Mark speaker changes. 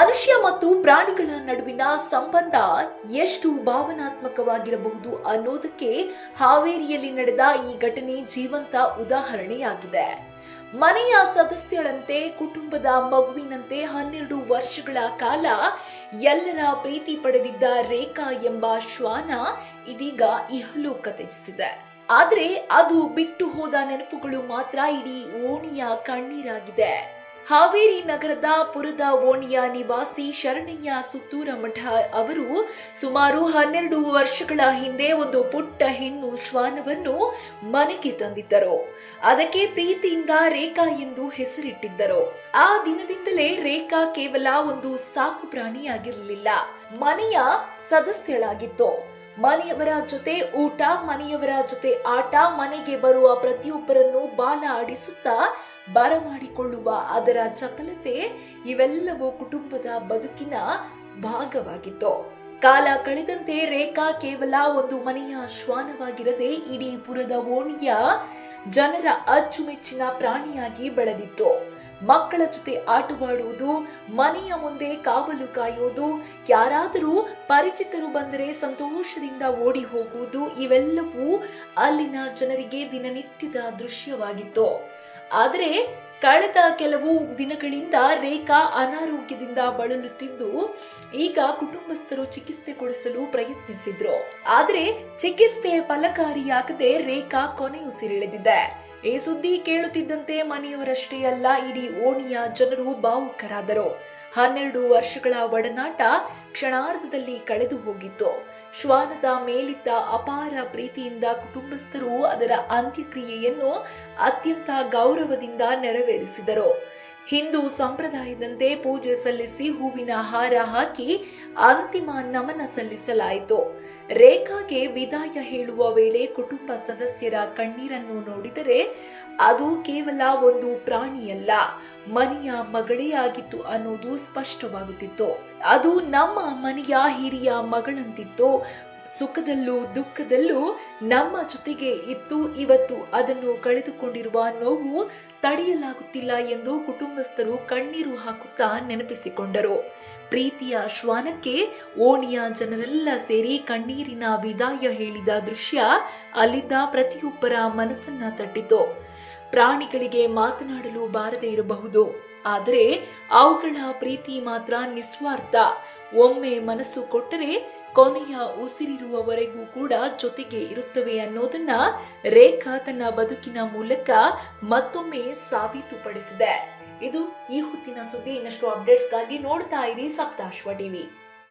Speaker 1: ಮನುಷ್ಯ ಮತ್ತು ಪ್ರಾಣಿಗಳ ನಡುವಿನ ಸಂಬಂಧ ಎಷ್ಟು ಭಾವನಾತ್ಮಕವಾಗಿರಬಹುದು ಅನ್ನೋದಕ್ಕೆ ಹಾವೇರಿಯಲ್ಲಿ ನಡೆದ ಈ ಘಟನೆ ಜೀವಂತ ಉದಾಹರಣೆಯಾಗಿದೆ. ಮನೆಯ ಸದಸ್ಯಳಂತೆ, ಕುಟುಂಬದ ಮಗುವಿನಂತೆ 12 ವರ್ಷಗಳ ಕಾಲ ಎಲ್ಲರ ಪ್ರೀತಿ ಪಡೆದಿದ್ದ ರೇಖಾ ಎಂಬ ಶ್ವಾನ ಇದೀಗ ಇಹಲೋಕ ತ್ಯಜಿಸಿದೆ. ಆದ್ರೆ ಅದು ಬಿಟ್ಟು ಹೋದ ನೆನಪುಗಳು ಮಾತ್ರ ಇಡೀ ಓಣಿಯ ಕಣ್ಣೀರಾಗಿದೆ. ಹಾವೇರಿ ನಗರದ ಪುರದ ಓಣಿಯ ನಿವಾಸಿ ಶರಣಯ್ಯ ಸುತ್ತೂರಮಠ ಅವರು ಸುಮಾರು 12 ವರ್ಷಗಳ ಹಿಂದೆ ಒಂದು ಪುಟ್ಟ ಹೆಣ್ಣು ಶ್ವಾನವನ್ನು ಮನೆಗೆ ತಂದಿದ್ದರು. ಅದಕ್ಕೆ ಪ್ರೀತಿಯಿಂದ ರೇಖಾ ಎಂದು ಹೆಸರಿಟ್ಟಿದ್ದರು. ಆ ದಿನದಿಂದಲೇ ರೇಖಾ ಕೇವಲ ಒಂದು ಸಾಕು ಪ್ರಾಣಿಯಾಗಿರಲಿಲ್ಲ, ಮನೆಯ ಸದಸ್ಯಳಾಗಿತ್ತು. ಮನೆಯವರ ಜೊತೆ ಊಟ, ಮನೆಯವರ ಜೊತೆ ಆಟ, ಮನೆಗೆ ಬರುವ ಪ್ರತಿಯೊಬ್ಬರನ್ನು ಬಾಲ ಆಡಿಸುತ್ತಾ ಬರಮಾಡಿಕೊಳ್ಳುವ ಅದರ ಚಪಲತೆ ಇವೆಲ್ಲವೂ ಕುಟುಂಬದ ಬದುಕಿನ ಭಾಗವಾಗಿತ್ತು. ಕಾಲ ಕಳೆದಂತೆ ರೇಖಾ ಕೇವಲ ಒಂದು ಮನೆಯ ಶ್ವಾನವಾಗಿರದೆ ಇಡೀ ಪುರದ ಓಣಿಯ ಜನರ ಅಚ್ಚುಮೆಚ್ಚಿನ ಪ್ರಾಣಿಯಾಗಿ ಬೆಳೆದಿತ್ತು. ಮಕ್ಕಳ ಜೊತೆ ಆಟವಾಡುವುದು, ಮನೆಯ ಮುಂದೆ ಕಾವಲು ಕಾಯುವುದು, ಯಾರಾದರೂ ಪರಿಚಿತರು ಬಂದರೆ ಸಂತೋಷದಿಂದ ಓಡಿ ಹೋಗುವುದು, ಇವೆಲ್ಲವೂ ಅಲ್ಲಿನ ಜನರಿಗೆ ದಿನನಿತ್ಯದ ದೃಶ್ಯವಾಗಿತ್ತು. ಆದರೆ ಕಳೆದ ಕೆಲವು ದಿನಗಳಿಂದ ರೇಖಾ ಅನಾರೋಗ್ಯದಿಂದ ಬಳಲುತ್ತಿದ್ದು, ಈಗ ಕುಟುಂಬಸ್ಥರು ಚಿಕಿತ್ಸೆ ಕೊಡಿಸಲು ಪ್ರಯತ್ನಿಸಿದ್ರು. ಆದರೆ ಚಿಕಿತ್ಸೆ ಫಲಕಾರಿಯಾಗದೆ ರೇಖಾ ಕೊನೆಯುಸಿರೆಳೆದಿದೆ. ಈ ಸುದ್ದಿ ಕೇಳುತ್ತಿದ್ದಂತೆ ಮನೆಯವರಷ್ಟೇ ಅಲ್ಲ, ಇಡೀ ಓಣಿಯ ಜನರು ಭಾವುಕರಾದರು. 12 ವರ್ಷಗಳ ಒಡನಾಟ ಕ್ಷಣಾರ್ಧದಲ್ಲಿ ಕಳೆದು ಹೋಗಿತ್ತು. ಶ್ವಾನದ ಮೇಲಿದ್ದ ಅಪಾರ ಪ್ರೀತಿಯಿಂದ ಕುಟುಂಬಸ್ಥರು ಅದರ ಅಂತ್ಯಕ್ರಿಯೆಯನ್ನು ಅತ್ಯಂತ ಗೌರವದಿಂದ ನೆರವೇರಿಸಿದರು. ಹಿಂದೂ ಸಂಪ್ರದಾಯದಂತೆ ಪೂಜೆ ಸಲ್ಲಿಸಿ ಹೂವಿನ ಹಾರ ಹಾಕಿ ಅಂತಿಮ ನಮನ ಸಲ್ಲಿಸಲಾಯಿತು. ರೇಖಾಗೆ ವಿದಾಯ ಹೇಳುವ ವೇಳೆ ಕುಟುಂಬ ಸದಸ್ಯರ ಕಣ್ಣೀರನ್ನು ನೋಡಿದರೆ ಅದು ಕೇವಲ ಒಂದು ಪ್ರಾಣಿಯಲ್ಲ, ಮನೆಯ ಮಗಳೇ ಆಗಿತ್ತು ಅನ್ನೋದು ಸ್ಪಷ್ಟವಾಗುತ್ತಿತ್ತು. ಅದು ನಮ್ಮ ಮನೆಯ ಹಿರಿಯ ಮಗಳಂತಿತ್ತು. ಸುಖದಲ್ಲೂ ದುಃಖದಲ್ಲೂ ನಮ್ಮ ಜೊತೆಗೆ ಇತ್ತು. ಇವತ್ತು ಅದನ್ನು ಕಳೆದುಕೊಂಡಿರುವ ನೋವು ತಡೆಯಲಾಗುತ್ತಿಲ್ಲ ಎಂದು ಕುಟುಂಬಸ್ಥರು ಕಣ್ಣೀರು ಹಾಕುತ್ತಾ ನೆನಪಿಸಿಕೊಂಡರು. ಪ್ರೀತಿಯ ಶ್ವಾನಕ್ಕೆ ಓಣಿಯ ಜನರೆಲ್ಲ ಸೇರಿ ಕಣ್ಣೀರಿನ ವಿದಾಯ ಹೇಳಿದ ದೃಶ್ಯ ಅಲ್ಲಿದ್ದ ಪ್ರತಿಯೊಬ್ಬರ ಮನಸ್ಸನ್ನ ತಟ್ಟಿತು. ಪ್ರಾಣಿಗಳಿಗೆ ಮಾತನಾಡಲು ಬಾರದೇ ಇರಬಹುದು, ಆದರೆ ಅವುಗಳ ಪ್ರೀತಿ ಮಾತ್ರ ನಿಸ್ವಾರ್ಥ. ಒಮ್ಮೆ ಮನಸ್ಸು ಕೊಟ್ಟರೆ ಕೊನೆಯ ಉಸಿರಿರುವವರೆಗೂ ಕೂಡ ಜೊತೆಗೆ ಇರುತ್ತವೆ ಅನ್ನೋದನ್ನ ರೇಖಾ ತನ್ನ ಬದುಕಿನ ಮೂಲಕ ಮತ್ತೊಮ್ಮೆ ಸಾಬೀತುಪಡಿಸಿದೆ. ಇದು ಈ ಹೊತ್ತಿನ ಸುದ್ದಿ. ಇನ್ನಷ್ಟು ಅಪ್ಡೇಟ್ಸ್ಗಾಗಿ ನೋಡ್ತಾ ಇರಿ ಸಪ್ತಾಶ್ವ ಟಿವಿ.